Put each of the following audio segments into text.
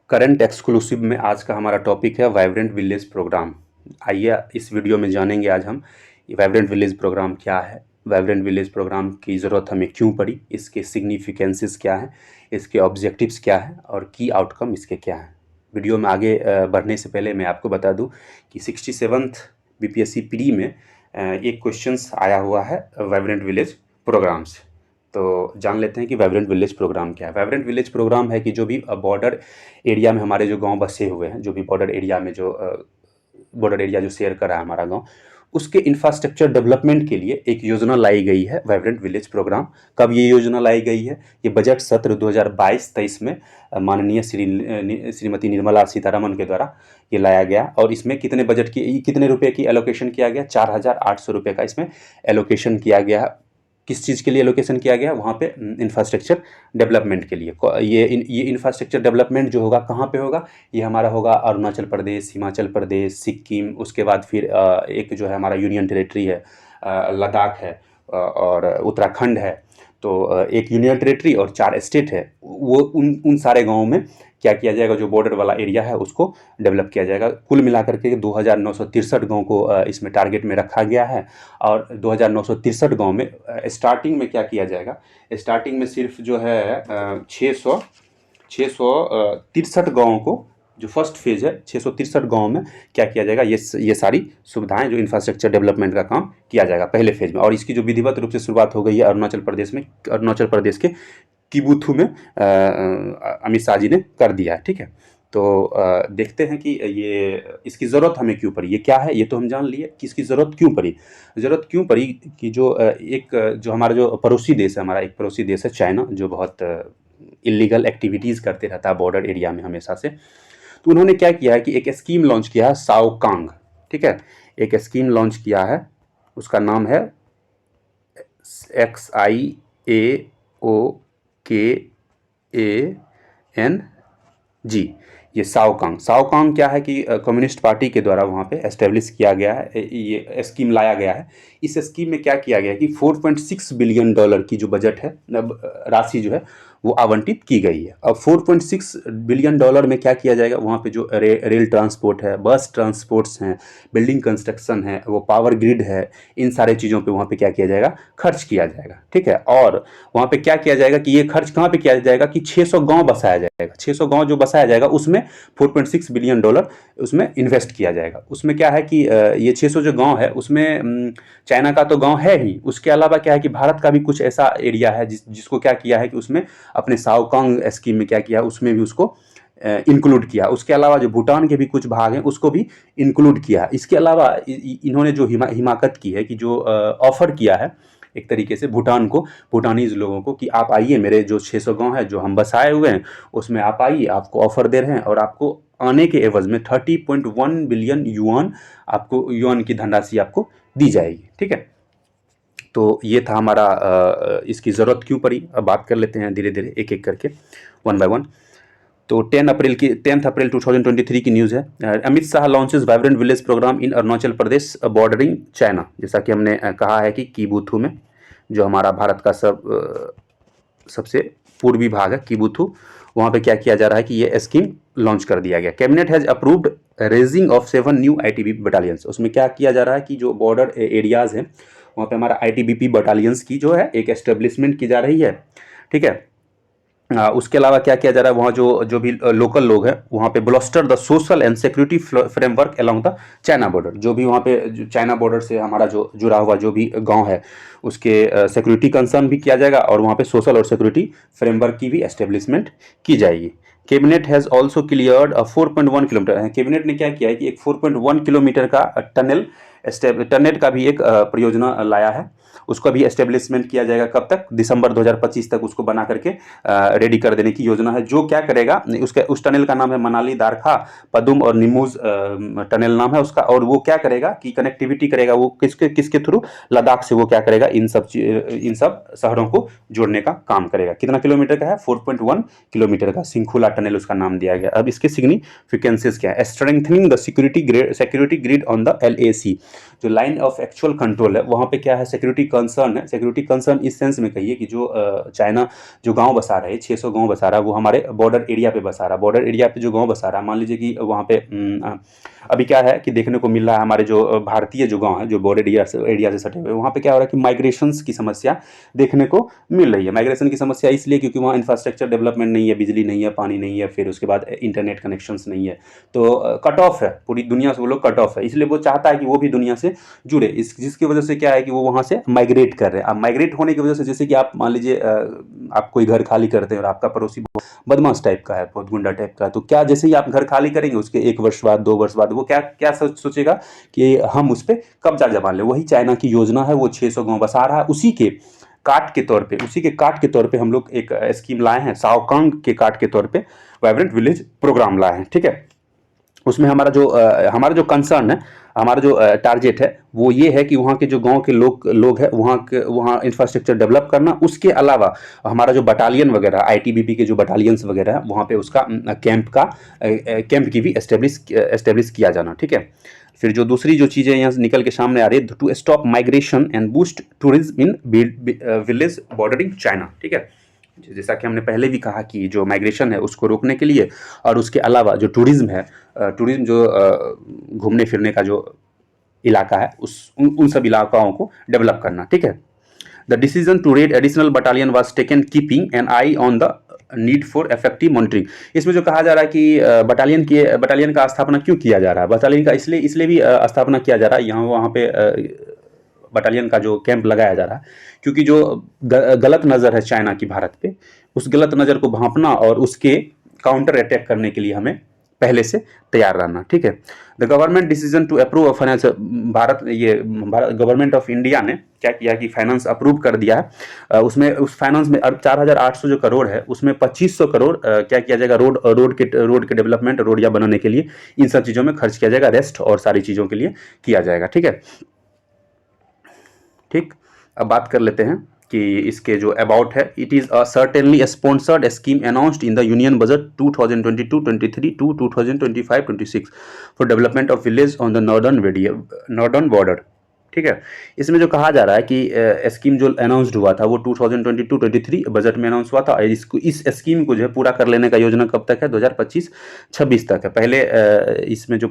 Current exclusive में आज का हमारा टॉपिक है वाइब्रेंट विलेज प्रोग्राम। आइए इस वीडियो में जानेंगे आज हम वाइब्रेंट विलेज प्रोग्राम क्या है, वाइब्रेंट विलेज प्रोग्राम की ज़रूरत हमें क्यों पड़ी, इसके सिग्निफिकेंसेस क्या हैं, इसके ऑब्जेक्टिव्स क्या हैं और की आउटकम इसके क्या हैं। वीडियो में आगे बढ़ने से पहले मैं आपको बता दूं कि 67th बीपीएससी प्री में एक क्वेश्चंस आया हुआ है वाइब्रेंट विलेज प्रोग्राम से। तो जान लेते हैं कि वाइब्रेंट विलेज प्रोग्राम क्या है। वाइब्रेंट विलेज प्रोग्राम है कि जो भी बॉर्डर एरिया में हमारे जो गांव बसे हुए हैं, जो भी बॉर्डर एरिया में जो बॉर्डर एरिया जो शेयर करा है हमारा गांव, उसके इंफ्रास्ट्रक्चर डेवलपमेंट के लिए एक योजना लाई गई है वाइब्रेंट विलेज प्रोग्राम। कब ये योजना लाई गई है? ये बजट सत्र 2022-23 में माननीय श्रीमती निर्मला सीतारमन के द्वारा ये लाया गया। और इसमें कितने रुपए की एलोकेशन किया गया? 4,800 रुपये का इसमें एलोकेशन किया गया। किस चीज़ के लिए एलोकेशन किया गया? वहाँ पे इंफ्रास्ट्रक्चर डेवलपमेंट के लिए। ये इंफ्रास्ट्रक्चर डेवलपमेंट जो होगा कहाँ पे होगा? ये हमारा होगा अरुणाचल प्रदेश, हिमाचल प्रदेश, सिक्किम, उसके बाद फिर एक जो है हमारा यूनियन टेरिटरी है, लद्दाख है, और उत्तराखंड है। तो एक यूनियन टेरिटरी और 4 स्टेट है। वो उन सारे गाँवों में क्या किया जाएगा, जो बॉर्डर वाला एरिया है उसको डेवलप किया जाएगा। कुल मिलाकर के 2,963 गाँव को इसमें टारगेट में रखा गया है। और 2,963 गाँव में स्टार्टिंग में क्या किया जाएगा? स्टार्टिंग में सिर्फ जो है 663 गाँवों को, जो फर्स्ट फेज है 663 गाँव में क्या किया जाएगा, ये सारी सुविधाएं जो इंफ्रास्ट्रक्चर डेवलपमेंट का काम किया जाएगा पहले फेज में। और इसकी जो विधिवत रूप से शुरुआत हो गई है अरुणाचल प्रदेश में, अरुणाचल प्रदेश के किबुथु में अमित शाह जी ने कर दिया है। ठीक है, तो देखते हैं कि ये इसकी ज़रूरत हमें क्यों पड़ी, ये क्या है ये तो हम जान लिए कि इसकी ज़रूरत क्यों पड़ी। ज़रूरत क्यों पड़ी कि जो हमारा जो पड़ोसी देश है, हमारा एक पड़ोसी देश है चाइना, जो बहुत इलीगल एक्टिविटीज़ करते रहता है बॉर्डर एरिया में हमेशा से। तो उन्होंने क्या किया है कि एक स्कीम लॉन्च किया है, साओकांग। ठीक है, एक स्कीम लॉन्च किया है, उसका नाम है XIAOKANG। ये साओकांग। साओकांग क्या है कि कम्युनिस्ट पार्टी के द्वारा वहाँ पे एस्टेब्लिश किया गया है, ये स्कीम लाया गया है। इस स्कीम में क्या किया गया है कि $4.6 बिलियन की जो बजट है, राशि जो है वो आवंटित की गई है। अब $4.6 बिलियन में क्या किया जाएगा? वहाँ पे जो रेल ट्रांसपोर्ट है, बस ट्रांसपोर्ट्स हैं, बिल्डिंग कंस्ट्रक्शन है, वो पावर ग्रिड है, इन सारे चीज़ों पे वहाँ पे क्या किया जाएगा? खर्च किया जाएगा। ठीक है, और वहाँ पे क्या किया जाएगा कि ये खर्च कहाँ पे किया जाएगा कि 600 गांव बसाया जाएगा। 600 गांव जो बसाया जाएगा उसमें $4.6 बिलियन उसमें इन्वेस्ट किया जाएगा। उसमें क्या है कि ये 600 जो गांव है उसमें चाइना का तो गांव है ही, उसके अलावा क्या है कि भारत का भी कुछ ऐसा एरिया है जिसको क्या किया है कि उसमें अपने साओकांग स्कीम में क्या किया, उसमें भी उसको इंक्लूड किया। उसके अलावा जो भूटान के भी कुछ भाग हैं उसको भी इंक्लूड किया। इसके अलावा इन्होंने जो हिमाकत की है कि जो ऑफर किया है एक तरीके से भूटान को, भूटानीज लोगों को, कि आप आइए, मेरे जो 600 गांव है जो हम बसाए हुए हैं उसमें आप आइए, आपको ऑफर दे रहे हैं और आपको आने के एवज में 30.1 बिलियन युआन, आपको युआन की धनराशि आपको दी जाएगी। ठीक है, तो ये था हमारा इसकी ज़रूरत क्यों पड़ी। अब बात कर लेते हैं धीरे धीरे एक एक करके, वन बाय वन। तो 10 अप्रैल 2023 की न्यूज़ है। Amit Shah launches vibrant village programme in Arunachal Pradesh bordering China. जैसा कि हमने कहा है कि किबुथु में, जो हमारा भारत का सबसे पूर्वी भाग है किबुथु, वहाँ पे क्या किया जा रहा है कि ये स्कीम लॉन्च कर दिया गया। Cabinet has approved raising of 7 new ITBP battalions. उसमें क्या किया जा रहा है कि जो बॉर्डर एरियाज़ हैं वहाँ पे हमारा ITBP बटालियंस की जो है एक एस्टेब्लिशमेंट की जा रही है। ठीक है, उसके अलावा क्या किया जा रहा है, वहाँ जो भी लोकल लोग हैं वहाँ पे bolster the social and security framework along the China border. जो भी वहाँ पे चाइना बॉर्डर से हमारा जो जुड़ा हुआ जो भी गांव है उसके सिक्योरिटी कंसर्न भी किया जाएगा और वहाँ पे सोशल और सिक्योरिटी फ्रेमवर्क की भी एस्टेब्लिशमेंट की जाएगी। Cabinet has also cleared 4.1 kilometre. Cabinet ने क्या किया है कि एक 4.1 किलोमीटर का टनल का भी एक परियोजना लाया है, उसका भी एस्टेब्लिशमेंट किया जाएगा। कब तक? दिसंबर 2025 तक उसको बना करके रेडी कर देने की योजना है। जो क्या करेगा, उस टनल का नाम है मनाली दारखा पदुम और निमूज टनल नाम है उसका। और वो क्या करेगा कि कनेक्टिविटी करेगा, वो किसके थ्रू? लद्दाख से वो क्या करेगा, इन सब शहरों को जोड़ने का काम करेगा। कितना किलोमीटर का है? 4.1 किलोमीटर का सिंखुला टनल उसका नाम दिया गया। अब इसके सिग्निफिकेंसेस क्या है? Strengthening the security grid on the LAC। जो लाइन ऑफ एक्चुअल कंट्रोल है वहाँ पे क्या है, सिक्योरिटी कंसर्न है। सिक्योरिटी कंसर्न इस सेंस में कहिए कि जो चाइना जो गांव बसा रहा है, 600 गांव बसा रहा है, वो हमारे बॉर्डर एरिया पे बसा रहा है। बॉर्डर एरिया पे जो गांव बसा रहा है, मान लीजिए कि वहाँ पे अभी क्या है कि देखने को मिल रहा है, हमारे जो भारतीय जो गांव है जो बॉर्डर एरिया से सटे हुए, वहाँ पे क्या हो रहा है कि माइग्रेशंस की समस्या देखने को मिल रही है। माइग्रेशन की समस्या इसलिए क्योंकि वहाँ इंफ्रास्ट्रक्चर डेवलपमेंट नहीं है, बिजली नहीं है, पानी नहीं है, फिर उसके बाद इंटरनेट कनेक्शंस नहीं है, तो कट ऑफ है, पूरी दुनिया से वो लोग कट ऑफ है। इसलिए वो चाहता है कि वो भी दुनिया से जुड़े, इस जिसकी वजह से क्या है कि वो वहाँ से माइग्रेट कर रहे हैं। अब माइग्रेट होने की वजह से, जैसे कि आप मान लीजिए आप कोई घर खाली करते हैं और आपका पड़ोसी बदमाश टाइप का है, बहुत गुंडा टाइप का है, तो क्या जैसे ही आप घर खाली करेंगे उसके 1 वर्ष बाद 2 वर्ष बाद वो क्या क्या सोचेगा कि हम उस पर कब्जा जमा लें। वही चाइना की योजना है, वो 600 गांव बसा रहा है, उसी के काट के तौर पे हम लोग एक स्कीम लाए हैं, साओकांग के काट के तौर पे वाइब्रेंट विलेज प्रोग्राम लाए हैं। ठीक है, उसमें हमारा जो कंसर्न है, हमारा जो टारगेट है वो ये है कि वहाँ के जो गांव के लोग हैं, वहाँ इंफ्रास्ट्रक्चर डेवलप करना। उसके अलावा हमारा जो बटालियन वगैरह, आईटीबीपी के जो बटालियंस वगैरह है, वहाँ पे उसका कैंप की भी एस्टेब्लिश किया जाना। ठीक है, फिर जो दूसरी जो चीज़ें यहाँ से निकल के सामने आ रही है, to stop migration and boost tourism in village bordering China. ठीक है, जैसा कि हमने पहले भी कहा कि जो माइग्रेशन है उसको रोकने के लिए, और उसके अलावा जो टूरिज्म है, टूरिज्म जो घूमने फिरने का जो इलाका है, उन सब इलाकाओं को डेवलप करना। ठीक है, the decision to raise additional battalion was taken keeping an eye on the need for effective monitoring. इसमें जो कहा जा रहा है कि बटालियन का स्थापना क्यों किया जा रहा है, बटालियन का इसलिए भी स्थापना किया जा रहा है, यहाँ वहाँ पे बटालियन का जो कैंप लगाया जा रहा है, क्योंकि जो गलत नज़र है चाइना की भारत पे, उस गलत नज़र को भांपना और उसके काउंटर अटैक करने के लिए हमें पहले से तैयार रहना। ठीक है, the government decision to approve finance, government of India ने क्या किया कि फाइनेंस अप्रूव कर दिया है। उसमें उस फाइनेंस में 4,800 जो करोड़ है, उसमें 2,500 करोड़ क्या किया जाएगा, रोड के डेवलपमेंट, रोडिया बनाने के लिए, इन सब चीज़ों में खर्च किया जाएगा। रेस्ट और सारी चीज़ों के लिए किया जाएगा। ठीक है, ठीक, अब बात कर लेते हैं कि इसके जो अबाउट है, it is a centrally sponsored scheme announced in the union budget 2022-23 to 2025-26 for development of village on the northern border. ठीक है, इसमें जो कहा जा रहा है कि स्कीम जो अनाउंस्ड हुआ था वो 2022-23 बजट में अनाउंस हुआ था। इस स्कीम को जो है पूरा कर लेने का योजना कब तक है, 2025-26 तक है। इसमें जो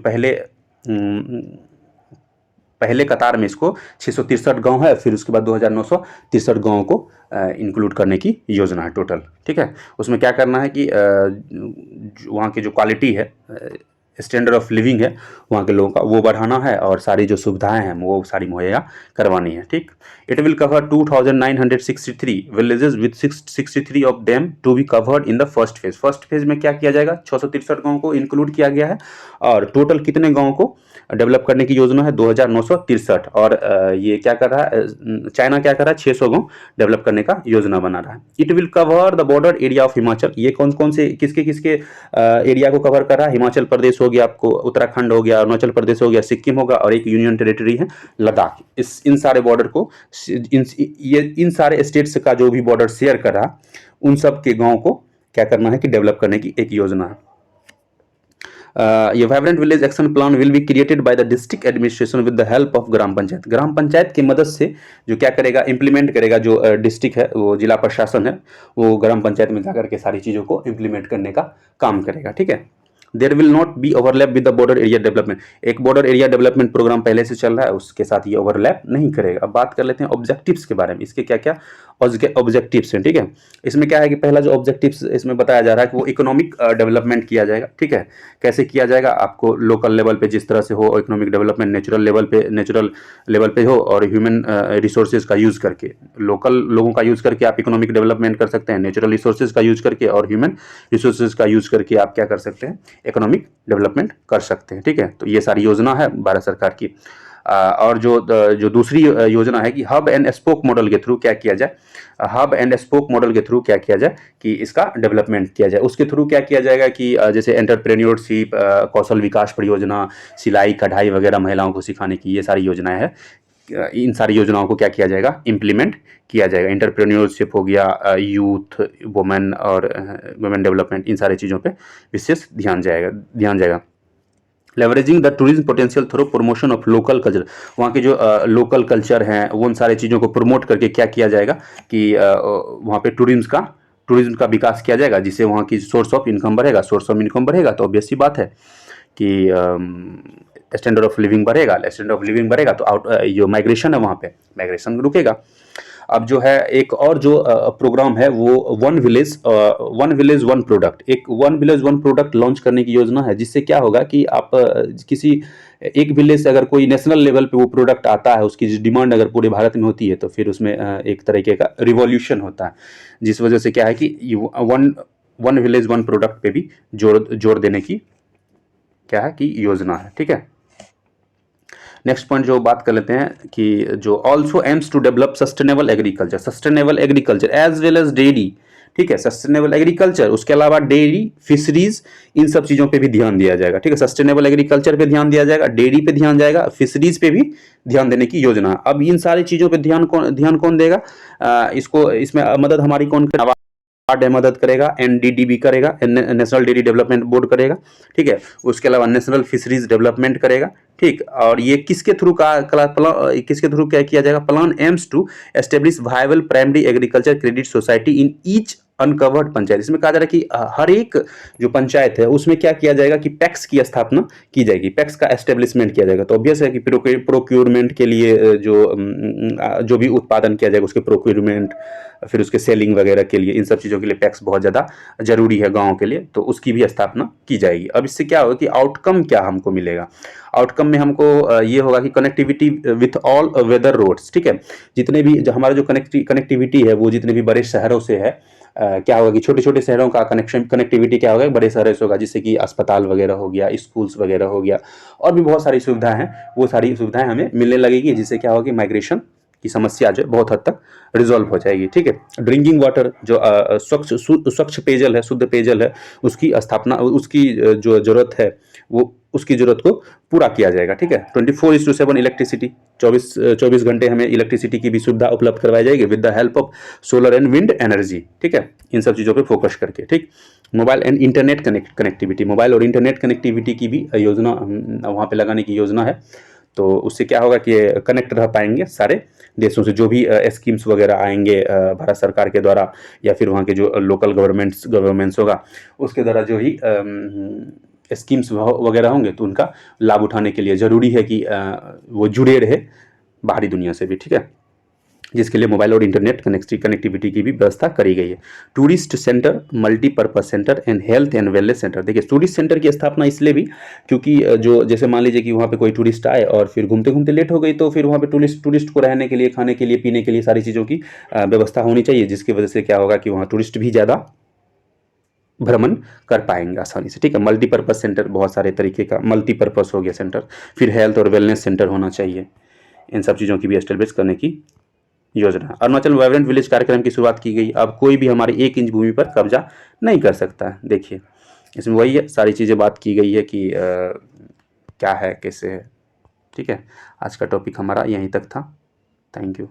पहले कतार में इसको 663 गांव है, फिर उसके बाद 2,963 गांवों को इंक्लूड करने की योजना है टोटल। ठीक है, उसमें क्या करना है कि वहाँ की जो क्वालिटी है, स्टैंडर्ड ऑफ लिविंग है वहाँ के लोगों का, वो बढ़ाना है, और सारी जो सुविधाएं हैं वो सारी मुहैया करवानी है। ठीक, it will cover 2,963 villages with 663 of them to be covered in the first phase. First phase में क्या किया जाएगा, 663 गाँव को इंक्लूड किया गया है, और टोटल कितने गाँव को डेवलप करने की योजना है, 2,963। और ये क्या कर रहा है, चाइना क्या कर रहा है, 600 गाँव डेवलप करने का योजना बना रहा है। It will cover the border area of Himachal. ये कौन कौन से किसके एरिया को कवर कर रहा है, हिमाचल प्रदेश हो गया, आपको उत्तराखंड हो गया, अरुणाचल प्रदेश हो गया, सिक्किम होगा, और एक यूनियन टेरिटरी है लद्दाख। इन सारे बॉर्डर को, इन सारे स्टेट्स का जो भी बॉर्डर शेयर कर रहा, उन सब के गाँव को क्या करना है कि डेवलप करने की एक योजना है। ये vibrant village action plan will be created by the district administration with the help of gram panchayat की मदद से जो क्या करेगा, इंप्लीमेंट करेगा। जो डिस्ट्रिक्ट है, वो जिला प्रशासन है, वो ग्राम पंचायत में जाकर के सारी चीज़ों को इंप्लीमेंट करने का काम करेगा। ठीक है, there will not be overlap with the border area development. एक बॉर्डर एरिया डेवलपमेंट प्रोग्राम पहले से चल रहा है, उसके साथ ये ओवरलैप नहीं करेगा। अब बात कर लेते हैं ऑब्जेक्टिव्स के बारे में, इसके क्या क्या ऑब्जेक्टिव्स हैं। ठीक है, इसमें क्या है कि पहला जो ऑब्जेक्टिव्स इसमें बताया जा रहा है कि वो इकोनॉमिक डेवलपमेंट किया जाएगा। ठीक है, कैसे किया जाएगा, आपको लोकल लेवल पे जिस तरह से हो इकोनॉमिक डेवलपमेंट, नेचुरल लेवल पे हो, और ह्यूमन रिसोर्सेज का यूज़ करके, लोकल लोगों का यूज़ करके आप इकोनॉमिक डेवलपमेंट कर सकते हैं, नेचुरल रिसोर्सेज का यूज़ करके और ह्यूमन रिसोर्सेज का यूज़ करके आप क्या कर सकते हैं, इकोनॉमिक डेवलपमेंट कर सकते हैं। ठीक है, तो ये सारी योजना है भारत सरकार की। और जो दूसरी योजना है कि हब एंड स्पोक मॉडल के थ्रू क्या किया जाए, हब एंड स्पोक मॉडल के थ्रू क्या किया जाए कि इसका डेवलपमेंट किया जाए। उसके थ्रू क्या किया जाएगा कि जैसे एंटरप्रेन्योरशिप, कौशल विकास परियोजना, सिलाई कढ़ाई वगैरह महिलाओं को सिखाने की, ये सारी योजनाएं हैं। इन सारी योजनाओं को क्या किया जाएगा, इम्प्लीमेंट किया जाएगा। एंटरप्रेन्योरशिप हो गया, यूथ, वुमेन और वुमेन डेवलपमेंट, इन सारी चीज़ों पे विशेष ध्यान जाएगा। Leveraging the tourism potential through promotion of local culture, वहाँ के जो लोकल कल्चर हैं उन सारे चीज़ों को प्रमोट करके क्या किया जाएगा कि वहाँ पे टूरिज्म का विकास किया जाएगा, जिससे वहाँ की सोर्स ऑफ इनकम बढ़ेगा। सोर्स ऑफ इनकम बढ़ेगा तो ऑब्वियस सी बात है कि स्टैंडर्ड ऑफ लिविंग बढ़ेगा तो जो माइग्रेशन है वहाँ पे माइग्रेशन रुकेगा। अब जो है एक और जो प्रोग्राम है वो वन विलेज वन प्रोडक्ट, एक one village one product launch करने की योजना है, जिससे क्या होगा कि आप किसी एक विलेज से अगर कोई नेशनल लेवल पे वो प्रोडक्ट आता है, उसकी डिमांड अगर पूरे भारत में होती है तो फिर उसमें एक तरीके का रिवॉल्यूशन होता है, जिस वजह से क्या है कि वन विलेज वन प्रोडक्ट पे भी जोर देने की क्या है कि योजना है। ठीक है, नेक्स्ट पॉइंट जो बात कर लेते हैं कि जो also aims to develop sustainable agriculture as well as dairy. ठीक है, सस्टेनेबल एग्रीकल्चर, उसके अलावा डेयरी, फिशरीज, इन सब चीज़ों पे भी ध्यान दिया जाएगा। ठीक है, सस्टेनेबल एग्रीकल्चर पे ध्यान दिया जाएगा, डेयरी पे ध्यान जाएगा, फिशरीज पे भी ध्यान देने की योजना। अब इन सारी चीज़ों पे ध्यान कौन देगा? इसमें मदद हमारी कौन करेगा? नाबार्ड मदद करेगा, एनडीडीबी करेगा, नेशनल डेयरी डेवलपमेंट बोर्ड करेगा। ठीक है, उसके अलावा नेशनल फिशरीज डेवलपमेंट करेगा। ठीक, और ये किसके थ्रू क्या किया जाएगा? Plan aims to establish viable primary agriculture credit society in each uncovered panchayat. इसमें कहा जा रहा है कि हर एक जो पंचायत है उसमें क्या किया जाएगा कि पैक्स की स्थापना की जाएगी, पैक्स का एस्टेब्लिशमेंट किया जाएगा। तो ऑब्वियस है कि प्रोक्योरमेंट के लिए जो भी उत्पादन किया जाएगा उसके प्रोक्योरमेंट, फिर उसके सेलिंग वगैरह के लिए, इन सब चीज़ों के लिए पैक्स बहुत ज़्यादा जरूरी है गाँव के लिए, तो उसकी भी स्थापना की जाएगी। अब इससे क्या होगा कि आउटकम क्या हमको मिलेगा? आउटकम में हमको ये होगा कि connectivity with all weather roads. ठीक है, जितने भी हमारा जो कनेक्टिविटी है वो जितने भी बड़े शहरों से है, क्या होगा कि छोटे छोटे शहरों का कनेक्टिविटी क्या होगा, बड़े शहरों से होगा, जिससे कि अस्पताल वगैरह हो गया, स्कूल्स वगैरह हो गया, और भी बहुत सारी सुविधाएं हैं, वो सारी सुविधाएं हमें मिलने लगेगी, जिससे क्या होगा कि माइग्रेशन की समस्या जो है बहुत हद तक रिजॉल्व हो जाएगी। ठीक है, ड्रिंकिंग वाटर जो स्वच्छ पेयजल है, शुद्ध पेयजल है, उसकी स्थापना, उसकी जो जरूरत है वो उसकी जरूरत को पूरा किया जाएगा। ठीक है, 24/7 इलेक्ट्रिसिटी, 24 घंटे हमें इलेक्ट्रिसिटी की भी सुविधा उपलब्ध करवाई जाएगी with the help of solar and wind energy. ठीक है, इन सब चीज़ों पे फोकस करके। ठीक, mobile and internet connectivity, mobile और इंटरनेट कनेक्टिविटी की भी योजना वहाँ पे लगाने की योजना है। तो उससे क्या होगा कि कनेक्ट रह पाएंगे सारे देशों से, जो भी स्कीम्स वगैरह आएंगे भारत सरकार के द्वारा या फिर वहाँ के जो लोकल गवर्नमेंट्स होगा उसके द्वारा जो ही स्कीम्स वगैरह होंगे, तो उनका लाभ उठाने के लिए ज़रूरी है कि वो जुड़े रहे बाहरी दुनिया से भी। ठीक है, जिसके लिए मोबाइल और इंटरनेट कनेक्टिविटी की भी व्यवस्था करी गई है। Tourist centre, multipurpose centre and health and wellness centre. देखिए, टूरिस्ट सेंटर की स्थापना इसलिए भी क्योंकि जो जैसे मान लीजिए कि वहाँ पे कोई टूरिस्ट आए और फिर घूमते घूमते लेट हो गई, तो फिर वहाँ पे टूरिस्ट को रहने के लिए, खाने के लिए, पीने के लिए सारी चीज़ों की व्यवस्था होनी चाहिए, जिसकी वजह से क्या होगा कि वहाँ टूरिस्ट भी ज़्यादा भ्रमण कर पाएंगे आसानी से। ठीक है, मल्टीपर्पज सेंटर, बहुत सारे तरीके का मल्टीपर्पज हो गया सेंटर। फिर हेल्थ और वेलनेस सेंटर होना चाहिए, इन सब चीज़ों की भी एस्टेब्लिश करने की योजना। अरुणाचल वाइब्रेंट विलेज कार्यक्रम की शुरुआत की गई। अब कोई भी हमारी 1 इंच भूमि पर कब्जा नहीं कर सकता है। देखिए, इसमें वही है, सारी चीज़ें बात की गई है कि क्या है, कैसे है। ठीक है, आज का टॉपिक हमारा यहीं तक था। Thank you.